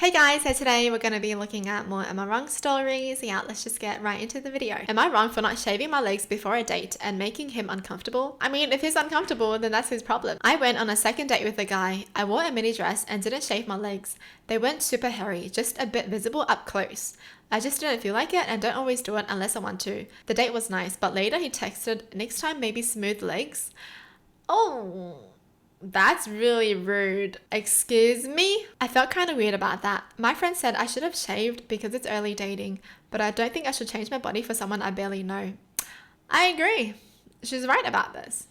Hey guys, so today we're going to be looking at more Am I Wrong stories. Yeah, let's just get right into the video. Am I wrong for not shaving my legs before a date and making him uncomfortable? I mean, if he's uncomfortable, then that's his problem. I went on a second date with a guy. I wore a mini dress and didn't shave my legs. They weren't super hairy, just a bit visible up close. I just didn't feel like it and don't always do it unless I want to. The date was nice, but later he texted, next time maybe smooth legs. Oh, that's really rude. Excuse me? I felt kind of weird about that. My friend said I should have shaved because it's early dating, but I don't think I should change my body for someone I barely know. I agree. She's right about this.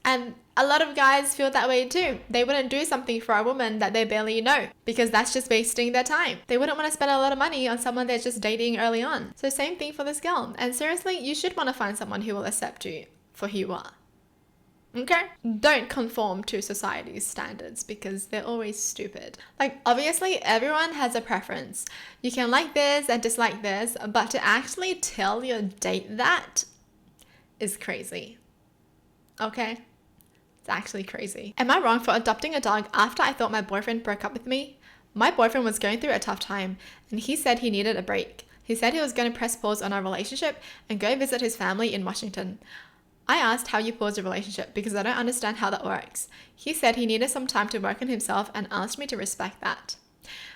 And a lot of guys feel that way too. They wouldn't do something for a woman that they barely know because that's just wasting their time. They wouldn't want to spend a lot of money on someone they're just dating early on. So same thing for this girl. And seriously, you should want to find someone who will accept you for who you are. Okay? Don't conform to society's standards because they're always stupid. Like, obviously, everyone has a preference. You can like this and dislike this, but to actually tell your date that is crazy. Okay? It's actually crazy. Am I wrong for adopting a dog after I thought my boyfriend broke up with me? My boyfriend was going through a tough time, and he said he needed a break. He said he was going to press pause on our relationship and go visit his family in Washington. I asked how you pause a relationship because I don't understand how that works. He said he needed some time to work on himself and asked me to respect that.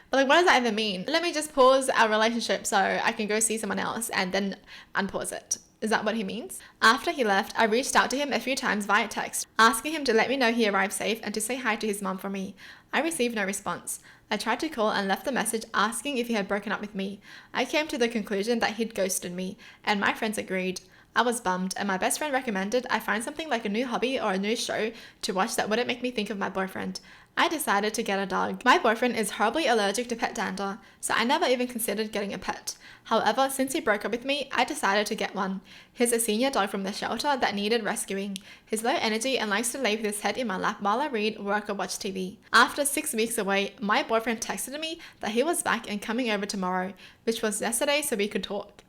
But like, what does that even mean? Let me just pause our relationship so I can go see someone else and then unpause it. Is that what he means? After he left, I reached out to him a few times via text, asking him to let me know he arrived safe and to say hi to his mum for me. I received no response. I tried to call and left a message asking if he had broken up with me. I came to the conclusion that he'd ghosted me, and my friends agreed. I was bummed, and my best friend recommended I find something like a new hobby or a new show to watch that wouldn't make me think of my boyfriend. I decided to get a dog. My boyfriend is horribly allergic to pet dander, so I never even considered getting a pet. However, since he broke up with me, I decided to get one. He's a senior dog from the shelter that needed rescuing. He's low energy and likes to lay with his head in my lap while I read, work, or watch TV. After 6 weeks away, my boyfriend texted me that he was back and coming over tomorrow, which was yesterday so we could talk.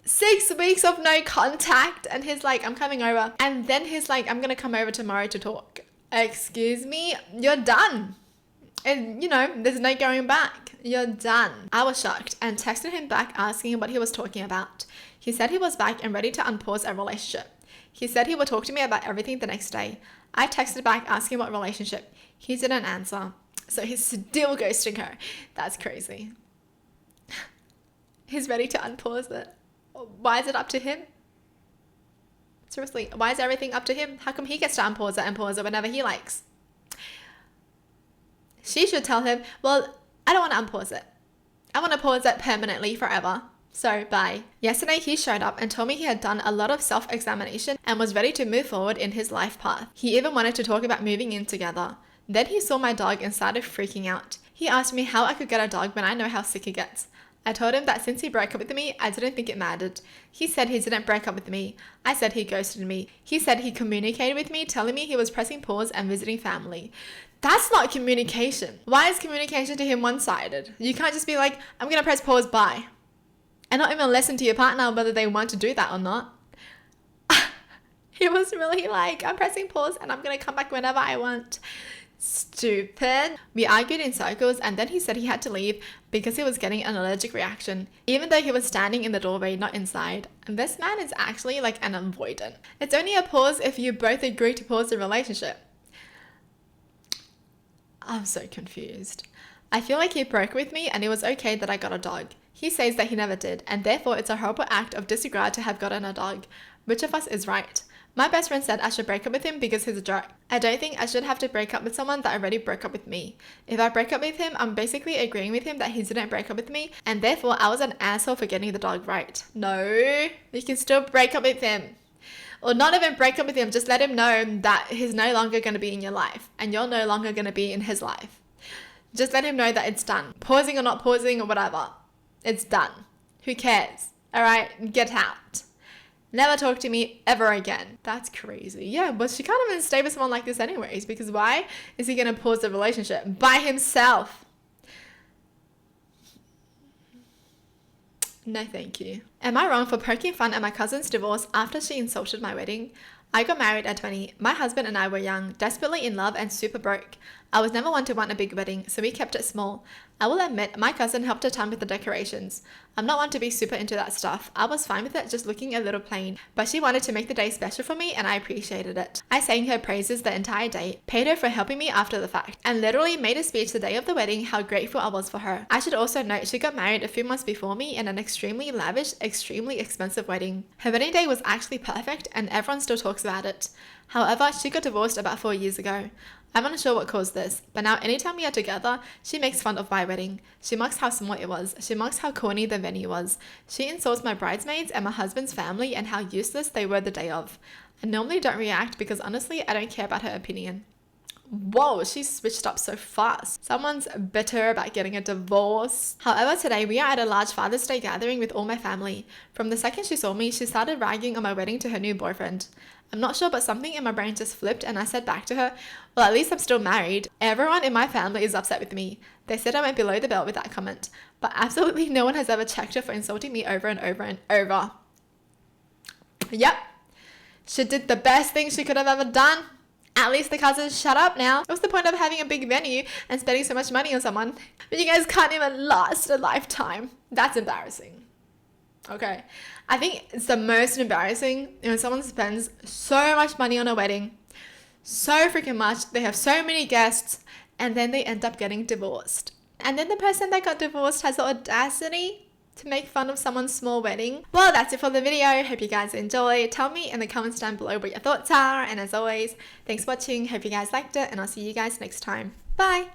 6 weeks of no contact, and he's like, I'm coming over. And then he's like, I'm gonna come over tomorrow to talk. Excuse me? You're done. And there's no going back. You're done. I was shocked and texted him back asking what he was talking about. He said he was back and ready to unpause our relationship. He said he would talk to me about everything the next day. I texted back asking what relationship. He didn't answer. So he's still ghosting her. That's crazy. He's ready to unpause it. Why is it up to him? Seriously, why is everything up to him? How come he gets to unpause it and pause it whenever he likes? She should tell him, well, I don't want to unpause it. I want to pause it permanently forever. So bye. Yesterday he showed up and told me he had done a lot of self-examination and was ready to move forward in his life path. He even wanted to talk about moving in together. Then he saw my dog and started freaking out. He asked me how I could get a dog when I know how sick he gets. I told him that since he broke up with me, I didn't think it mattered. He said he didn't break up with me. I said he ghosted me. He said he communicated with me, telling me he was pressing pause and visiting family. That's not communication. Why is communication to him one-sided? You can't just be like, I'm going to press pause, bye. And not even listen to your partner whether they want to do that or not. He was really like, I'm pressing pause and I'm going to come back whenever I want. Stupid. We argued in circles and then he said he had to leave because he was getting an allergic reaction, even though he was standing in the doorway, not inside. And this man is actually like an avoidant. It's only a pause if you both agree to pause the relationship. I'm so confused. I feel like he broke with me and it was okay that I got a dog. He says that he never did, and therefore it's a horrible act of disregard to have gotten a dog. Which of us is right? My best friend said I should break up with him because he's a jerk. I don't think I should have to break up with someone that already broke up with me. If I break up with him, I'm basically agreeing with him that he didn't break up with me, and therefore I was an asshole for getting the dog right. No, you can still break up with him. Or not even break up with him, just let him know that he's no longer going to be in your life, and you're no longer going to be in his life. Just let him know that it's done. Pausing or not pausing or whatever. It's done. Who cares? Alright, get out. Never talk to me ever again. That's crazy. Yeah, but she can't even stay with someone like this anyways, because why is he going to pause the relationship? By himself. No thank you. Am I wrong for poking fun at my cousin's divorce after she insulted my wedding? I got married at 20. My husband and I were young, desperately in love and super broke. I was never one to want a big wedding, so we kept it small. I will admit, my cousin helped a ton with the decorations. I'm not one to be super into that stuff. I was fine with it just looking a little plain, but she wanted to make the day special for me and I appreciated it. I sang her praises the entire day, paid her for helping me after the fact, and literally made a speech the day of the wedding how grateful I was for her. I should also note she got married a few months before me in an extremely lavish, extremely expensive wedding. Her wedding day was actually perfect and everyone still talks about it. However, she got divorced about 4 years ago. I'm unsure what caused this, but now anytime we are together, she makes fun of my wedding. She mocks how small it was. She mocks how corny the venue was. She insults my bridesmaids and my husband's family and how useless they were the day of. I normally don't react because honestly, I don't care about her opinion. Whoa, she switched up so fast. Someone's bitter about getting a divorce. However, today we are at a large Father's Day gathering with all my family. From the second she saw me, she started ragging on my wedding to her new boyfriend. I'm not sure, but something in my brain just flipped and I said back to her, well, at least I'm still married. Everyone in my family is upset with me. They said I went below the belt with that comment, but absolutely no one has ever checked her for insulting me over and over and over. Yep, she did the best thing she could have ever done. At least the cousins shut up now. What's the point of having a big venue and spending so much money on someone when you guys can't even last a lifetime? That's embarrassing. Okay, I think it's the most embarrassing when someone spends so much money on a wedding, so freaking much, they have so many guests, and then they end up getting divorced. And then the person that got divorced has the audacity to make fun of someone's small wedding. Well, that's it for the video. Hope you guys enjoyed. Tell me in the comments down below what your thoughts are. And as always, thanks for watching. Hope you guys liked it, and I'll see you guys next time. Bye!